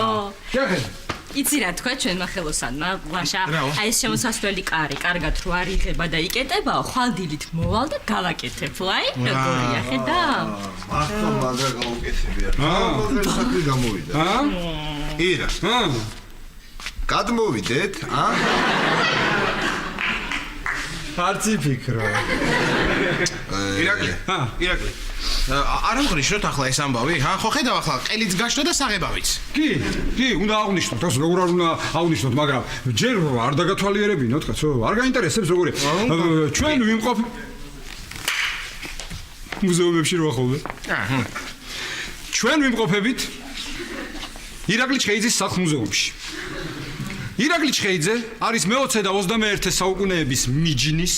შეხედე იცი რა თქვა ჩვენმა ხელოსანმა ლაშა აი ეს შემოსასვლელი კარი კარგად რო არ იღება და იკეტებაო ხვალდილით მოვალ და გავაკეთებ აი როგორია ხედა ახლა მაგა გავუკეთებია რა საქმე გამოვიდა ირა გადმოვიდეთ არც იფიქრო ირაკლი არ ამღნიშნოთ ახლა ეს ამბავი ხო ხედავ ახლა ყელიც გაშლა და საღებავიც კი უნდა აღნიშნოთ ეს როგორ არ უნდა აღნიშნოთ მაგრამ ჯერ არ დაგათვალიერებინოთ კაცო არ გაინტერესებს როგორია ჩვენ ვიმყოფ მუზეუმებში რო ახალ ჩვენ ვიმყოფებით ირაკლი ჩხეიძის სახლ-მუზეუმში ირაკლი ჩხეიძე არის მე-20 და 21 საუკუნეების მიჯნის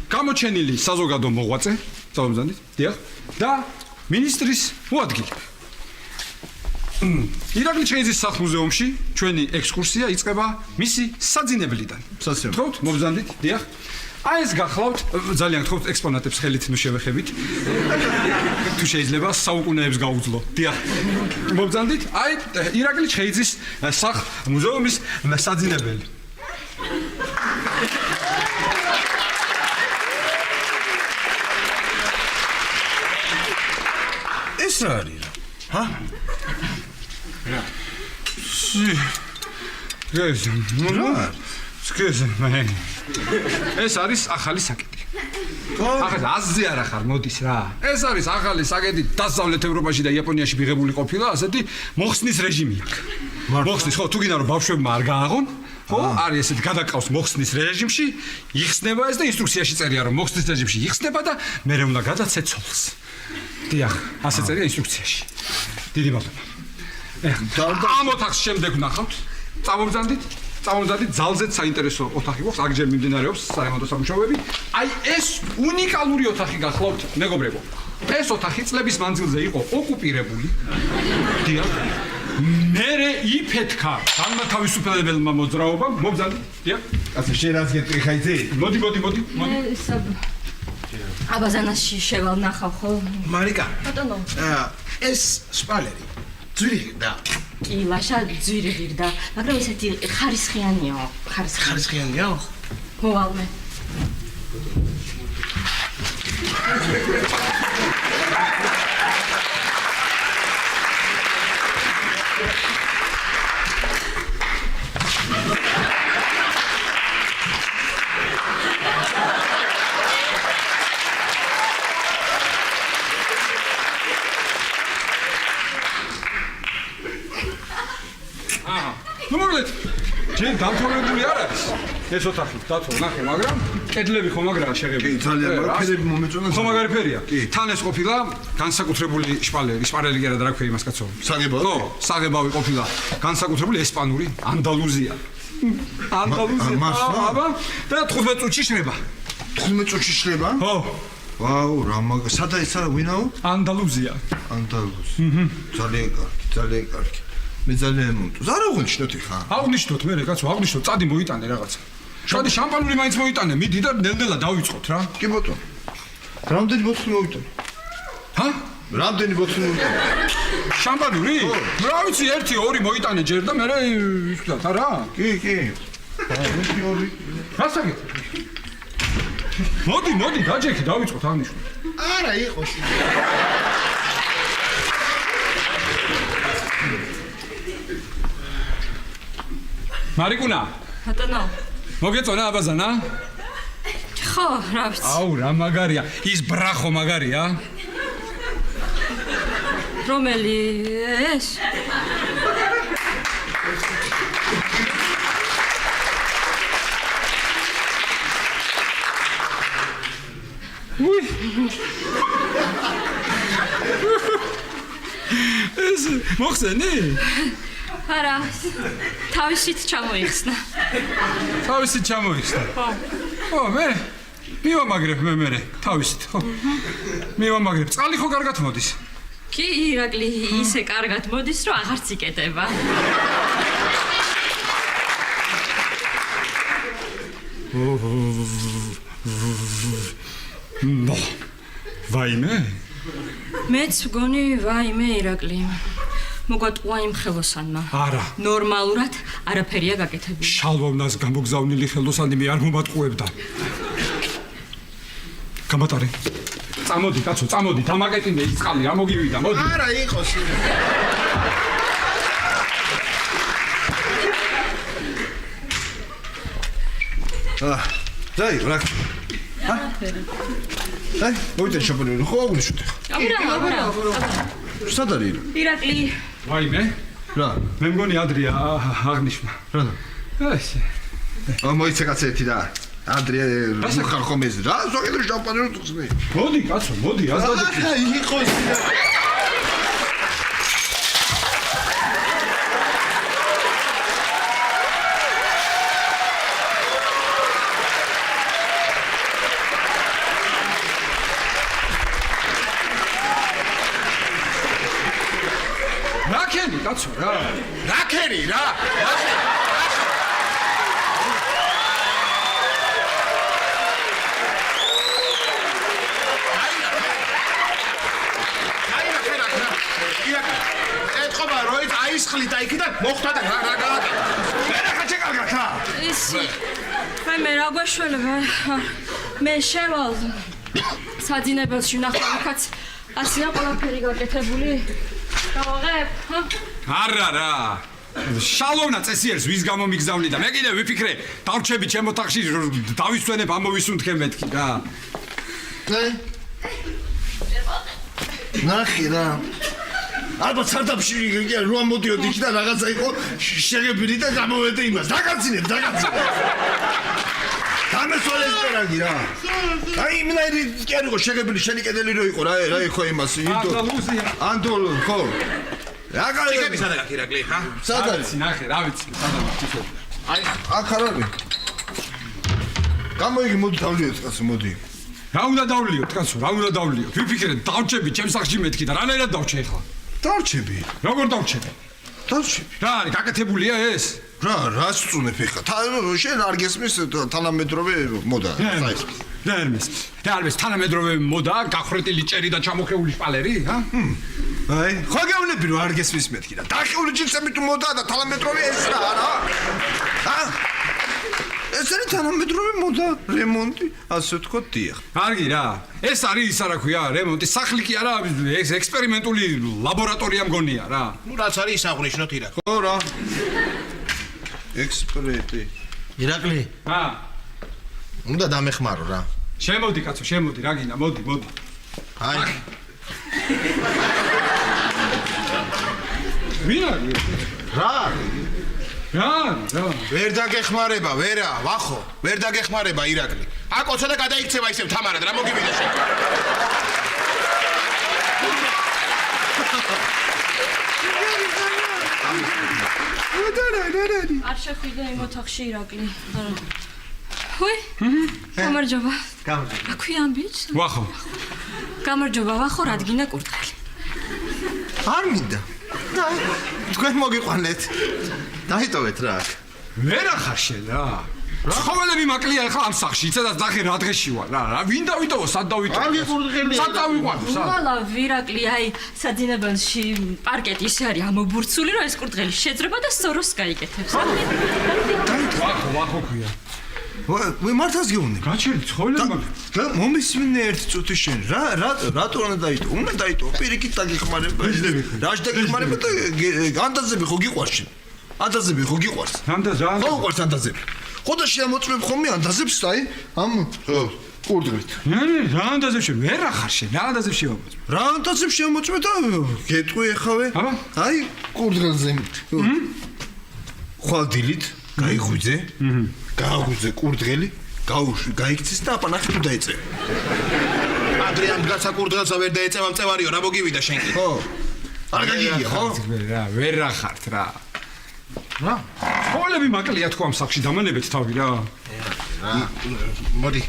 გამოჩენილი საზოგადო მოღვაწე წამომზადეთ დიახ და მინისტრის მოადგილე ირაკლი ჩხეიძის სახლ-მუზეუმში ჩვენი ექსკურსია იწყება მისი საძინებლიდან გთხოვთ მომზადეთ დიახ აი ეს გახლავთ ძალიან გთხოვთ ექსპონატებს ხელით ნუ შევეხებით თუ შეიძლება საუკუნეებს გაუძლო დიახ მომზადეთ აი ირაკლი ჩხეიძის სახლ-მუზეუმის საძინებელი ეს რა არის რა ეს არის ახალი საკეტი. ახლა აზზე არ ახარ მოდის რა. ეს არის ახალი საკეტი დასავლეთ ევროპაში და იაპონიაში მიღებული ყოფილა, ასეთი მოხსნის რეჟიმი აქვს. მოხსნის ხო, თუ გინდა რომ ბავშვებმა არ გააღონ, ხო, არის ესეთი გადაყავს მოხსნის რეჟიმში, იხსნება ეს და ინსტრუქციაში წერია რომ მოხსნის რეჟიმში იხსნება და მერე უნდა გადაცე ცოლს. დიახ, ასე წერია ინსტრუქციაში. დიდი მადლობა. ამ ოთახს შემდეგ ვნახავთ. წამომზადეთ ძალზედ საინტერესო ოთახი გვაქვს, აქ ჯერ მიმდინარეობს საერთო სამუშაოები. აი ეს უნიკალური ოთახი გახლავთ, მეგობრებო. ეს ოთახი წლების მანძილზე იყო ოკუპირებული. დიახ. მერე იფეთქა განმათავისუფლებელმა მოძრაობამ, მომზადეთ. დიახ. ასე შენ რაც გეტყვი ხა იცი? მოდი. აბაზანაში შევალ ნახავ ხო? მარიკა. ბატონო. ეს სპალერი. ძვირი და კი, ლაშა ძვირი ღირდა, მაგრამ ესეთი ხარისხიანია. ხარისხიანია? მოვალმე. ჯერ დამთავრებული არ არის ეს ოთახი დათო ნახე მაგრამ კედლები ხომ აგრაა შეღებილი კი ძალიან მაგარი მომეწონა ხო მაგარი ფერია თან ეს ყოფილა განსაკუთრებული სპარელი კი არა და რა ქვია იმას კაცო საღებავი ხო საღებავი ყოფილა განსაკუთრებული ესპანური ანდალუზია აბა და 15 წუთში შრება 15 წუთში შრება ხო ვაუ რა მაგ სადა ის არა ვინაო ანდალუზია ძალიან კარგი მე ძალიან მომწონს. არ აღნიშნოთ ხა? აღნიშნოთ მე კაცო, აღნიშნოთ, წადი მოიტანე რაღაცა. შადი შამპანური მაინც მოიტანე, მიდი და ნელ-ნელა დავიწყოთ რა. კი ბატონო. რამდენი ბოთლი მოვიტანე? ჰა? რამდენი ბოთლი მოვიტანე? შამპანური? რა ვიცი, 1-2 მოიტანე ჯერ და მე ისვდათ არა? კი. 1-2. რასაკეთ? მოდი, დაჯექი, დავიწყოთ აღნიშნოთ. არა იყოს. მარიკუნა. ბატონო. მოგეწონა აბაზანა? ხო, რა ვიცი. აუ, რა მაგარია. ის ბრახო მაგარია? რომელი ეს? ეს მოხსენი? არა, თავისით ჩამოიხსნა. თავისით ჩამოიხსნა. ხო, მე მივამაგრებ მე თავისით, ხო. მივამაგრებ. წყალი ხო კარგად მოდის? კი, ირაკლი ისე კარგად მოდის, რომ აღარც იკეტება. ნო. ვაიმე? მეც მგონი ვაიმე ირაკლი. მოგვატყუა იმ ხელოსანმა. არა. ნორმალურად არაფერია გაკეთებული. შალვოვნას გამოგზავნილი ხელოსანი მე არ მომატყუებდა. გამატარე. წამოდი, კაცო, წამოდი, დამაკეტინე ის წყალი, რა მოგივიდა, მოდი. არა, იყოს. დაი, რა. აი, მოიწე შაბანი, ხო აგუშოთ. აბა. სად არის? ირაკლი, ვაიმე? რა? მე მგონი ადრია აღნიშნა. რა? ესე. მოიწე კაცეთი და ანდრია ხარ ხომ ეს რა? ზოგადად შამპანი რო წხსნი. მოდი, კაცო, მოდი, აზრადები. ახლა იყოს. რაკენი, კაცო, რა? რაკენი რა? ეთქობა როიც აისხლი და იქიდან მოხდა და რა გააკეთა. მე რა ხაჭეკარგა ხა? ის მე რა გვაშველება? მე შევალ საძინებელში ნახე კაც ასია ყველაფერი გაკეთებული. გავაღებ, ჰა? არა რა. შალოვნა წესიერს ვის გამო მიგზავნი და მე კიდე ვიფიქრე, დავრჩები ჩემო თახში დავისვენებ ამოვისუნთქე მეთქი რა. ნახე რა. ალბათ სარდაფში რო მოდიოდი იქიდან რაღაცა იყო შეგებილი და გამოვედე იმას. დაგაცინებ. დამესვენეს პერაგი რა. აი იმნაირი კი არ იყო შეგებილი შენი კედელი რო იყო რა იყო იმას ანდოლ ხო. რა კარგი ჩიკები სადა გაქვს ირაკლი ხა? სად არის? ნახე, რა ვიცი, სადა ვარ. აი, აქ არ არის. გამოიგი მოდი დავლიოთ კაცო მოდი. რა უნდა დავლიოთ, კაცო, რა უნდა დავლიოთ? ვიფიქრე, დავჩები ჩემს სახში მეთქი და რანაირად დავჩე ახლა? დავჩები. როგორ დავჩები? დავჩები. რა არის, გაკეთებულია ეს? რას წუნებ ახლა? შენ არ გესმის თანამედროვე მოდა. რა არის თანამედროვე მოდა, გახვრეტილი ჭერი და ჩამოხეული შპალერი, ჰა? აი, ხო გეუბნები რომ არ გესმის მეთქი და დახეული ჯინსები თუ მოდა და თანამედროვე ეს რა არა? ჰა? ეს არის თანამედროვე მოდა, რემონტი, ასე ვთქვათ, დიახ. კარგი რა. ეს არის ისა რა ქვია, რემონტი, სახლი კი არა, ეს ექსპერიმენტული ლაბორატორია მგონია რა. ნუ რაც არის ის აღნიშნოთ ირაკლი. ხო რა. ექსპერტი. ირაკლი, რა. უნდა დამეხმარო რა. შემოდი კაცო, შემოდი, რა გინდა, მოდი. აი. ვინ არის? რა? რა? ვერ დაგეხმარება, ვერა, ვახო, ვერ დაგეხმარება ირაკლი. აკოცა და გადაიქცევა ისევ თამარად, რა მოგივიდა შენ? არ შეხვიდე იმ ოთახში ირაკლი. არა. ჰუი? გამარჯობა. გამარჯობა. რა ქვია ამ ბიჭს? ვახო. გამარჯობა, ვახო, რადგინა კურდღელი. არ მინდა. თქვენ მოგიყვანეთ. დაიტოვეთ რა. ვერა ხარ შენ რა. ცხოველები მაკლია ახლა ამ სახში, იცადაც ნახე რა დღეში ვარ რა. ვინ დავიტოვო, სად დავიტოვო? არ გიყურდღელია. სად დავიყვანო, სად? ვალა, ვირაკლი, აი, საძინებელში პარკეტი ისე არის ამობურცული, რომ ეს კურდღელი შეძრება და სოროს გაიკეთებს. ვახო ქვია. ვე მართავს გეუბნები. გაჩერდი ცხოველები და მომისმინე ერთი წუთი შენ რატო უნდა დაიტო? უნდა დაიტო პირიქით დაგიხმარება. რა შეგეხმარება და ანდაზები ხო გიყვარს შენ? ანდაზები ხო გიყვარს? ანდაზა? ხო გიყვარს ანდაზები. ხო და შემოწმებ ხოლმე ანდაზებს აი ამ კურდღლით. რა ანდაზე შე ვერ ახარ შე რა ანდაზე შემოწმე რა ანდაზე შემოწმე და გეტყვი ეხავე აბა აი კურდღელზე ხვალდილით გაიღვიძე გააღვიძე კურდღელი გაუშვი გაიქცეს და აპანახი თუ დაეწევი ადრიან გაცა კურდღელსა ვერ დაეწევა მწევარიო რა მოგივიდა შენ კი ხო არ გაგიგია ხო რა ვერ ახართ რა ხოლები მაკლია თქო ამ სახში დამანებეთ თავი რა მოდი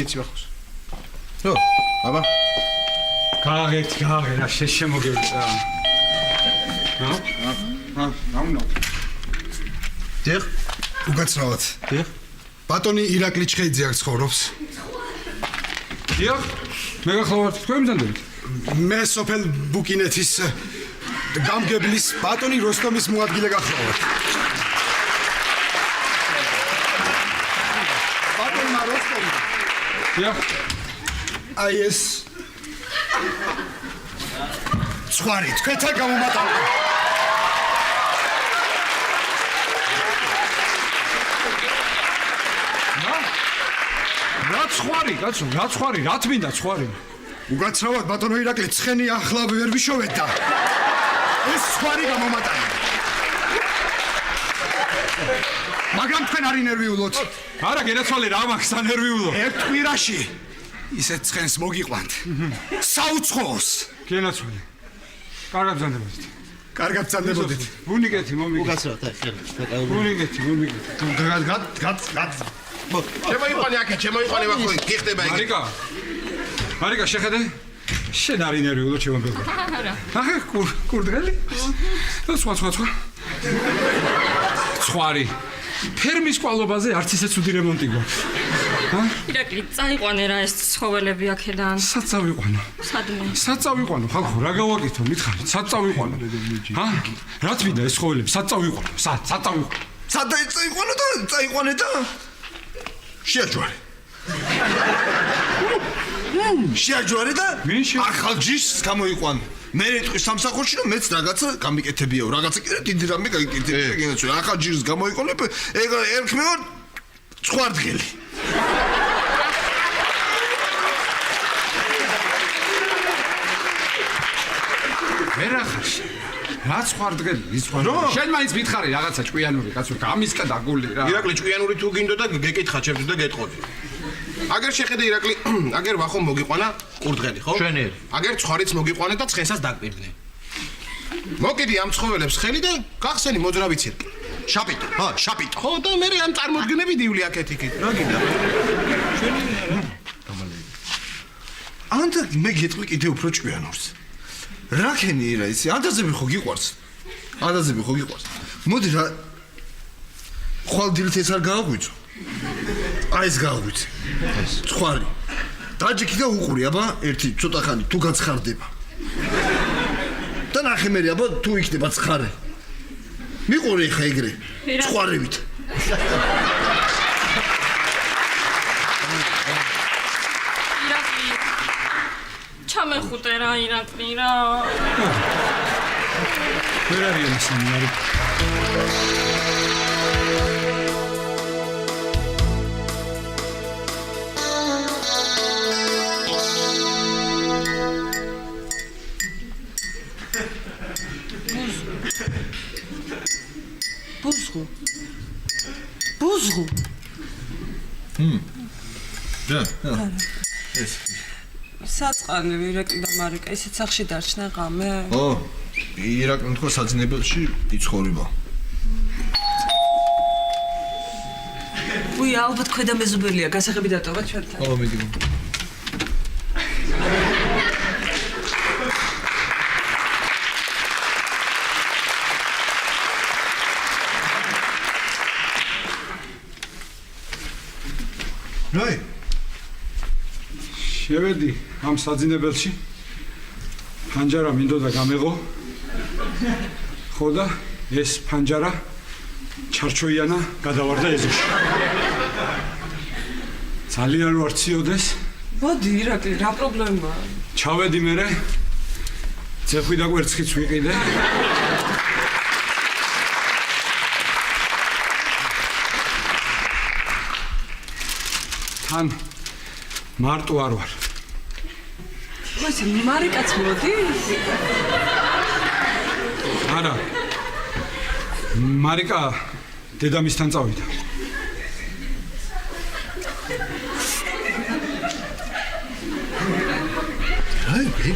იცი ვახოს რო აბა გააღეთ რა შემოგევიდა ნო დიახ უკაცრავად დიახ ბატონი ირაკლი ჩხეიძე აქ ცხოვრობს დიახ მე გახლავართ თქვენ მზადებით მე სოფელ ბუკინეთის გამგებლის ბატონი როსტომის მოადგილე გახლავართ ბატონმა როსტომი დიახ აი ეს სხვარი თქვენთან გამომატავდა რა ცხარი კაცო რა ცხარი რა თმინდა ცხარი უკაცრავად ბატონო ირაკლი ცხენი ახლა ვერ ვიშოვეთ და ეს სხვარი გამომატანე მაგრამ თქვენ არ ინერვიულოთ არა გენაცვალე რა მაქვს ანერვიულო ერთ კვირაში ისეთ ცხენს მოგიყვანთ საუცხოოს გენაცვალე კარგად ბრძანდებოდით კარგად ბრძანდებოდით უნიკეთი მომიგეთ უკაცრავად აი ხელი უნიკეთი შემოიყვანე აქეთ შემოიყვანე ვახო გიხდება იგი მარიკა შეხედე შენ არ ინერვიულო შემომბება არა ახე კურდღელი და სხვა ხვარი ფერმის კვალობაზე არც ისე ცუდი რემონტი გვაქვს ირაკლი წაიყვანე რა ეს ცხოველები აქედან სად წავიყვანო სადმე სად წავიყვანო ხალხო რა გავაკეთო მითხარით სად წავიყვანო რა თვითონ ეს ცხოველები სად წავიყვანო სად წავიყვანო სად წაიყვანო და წაიყვანე და შეაჯვარე შეაჯვარე და ახალ ჯიშს გამოიყვანე მე ეთქვი სამსახურში რომ მეც რაღაცა გამიკეთებიაო რაღაცა კიდე დიდი რამე გაგიკეთებია შეგენაცვლა ახალ ჯიშს გამოიყვანე ეგ ერქმევა ცხვარდგელი ვერ ახარში რა ცხარდგელი ის ცხარ შენ მაინც მითხარი რაღაცა ჭკვიანური კაცო გამისკა დაგული რა ირაკლი ჭკვიანური თუ გინდოდა გეკითხა ჩემს და გეტყოდი აგერ შეხედე ირაკლი აგერ ვახო მოგიყვანა კურდღელი ხო შვენიერი აგერ ცხარიც მოგიყვანე და ცხენსაც დაგპირდნე მოკიდი ამ ცხოველებს ხელი და გახსენი მოძრავი ცირკი შაპიტო ხო შაპიტო ხო და მე ამ წარმოდგენები დივლი აქეთ იქით რა გინდა ანდა მე გეტყვი კიდე უფრო ჭკვიანურს რა ქენი რა ისი ანდაზები ხო გიყვარს მოდი რა ხვალდილით ეს არ გააღვიძო აი ეს გააღვიძე ცხარი დაჯიქი და უყური აბა ერთი ცოტა ხანი თუ გაცხარდება და ნახე მე აბა თუ იქნება ცხარე მიყური ხა ეგრე ცხარებით ირაკლი ჩამეხუტე რა ირაკლი რა ვერ არის ისინი არის ბუზღუ და ეს საწყალი ირაკლი და მარიკა ისეთ სახში დარჩნა ღამე ო ირაკლი თქო საძინებელში იცხოვრება უი ალბათ ქვედა მეზობელია გასაღები დატოვა ჩვენთან ო მიდი რაი შევედი ამ საძინებელში ფანჯარა მინდოდა გამეღო ხო და ეს ფანჯარა ჩარჩოიანა გადავარდა ეზოში ძალიან ვარ ციოდეს მოდი ირაკლი რა პრობლემაა ჩავედი მერე ძეხვი და კვერცხიც ვიყიდე ხან მარტო არ ვარ. მასე მარიკაც მოდი? არა. მარიკა დედამისთან წავიდა. რაი?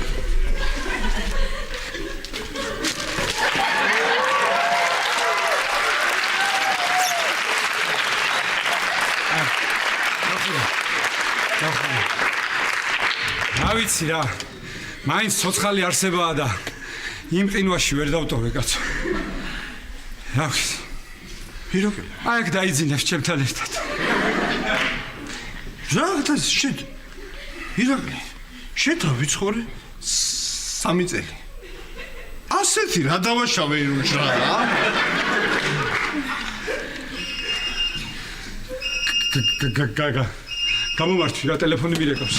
რა ვიცი რა. მაინც ცოცხალი არსებაა და იმ ყინვაში ვერ დავტოვე კაცო. რა ვიცი. პიროკელი. აი აქ დაიძინეს ჩემთან ერთად. რა და შედ. პიროკელი. შედ ავიცხოვრე 3 წელი. ასეთი რა დავაშავე იმუშ რა. გაგა. გამომართვი რა ტელეფონი მირეკავს.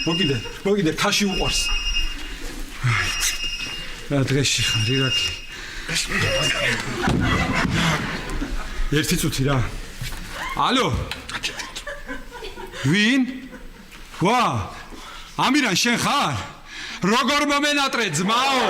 მოგიდე, თაში უყვარს. რა დღეში ხარ, ირაკლი? ერთი წუთი რა. ალო? ვინ? ვა! ამირან შენ ხარ? როგორ მომენატრე ძმაო?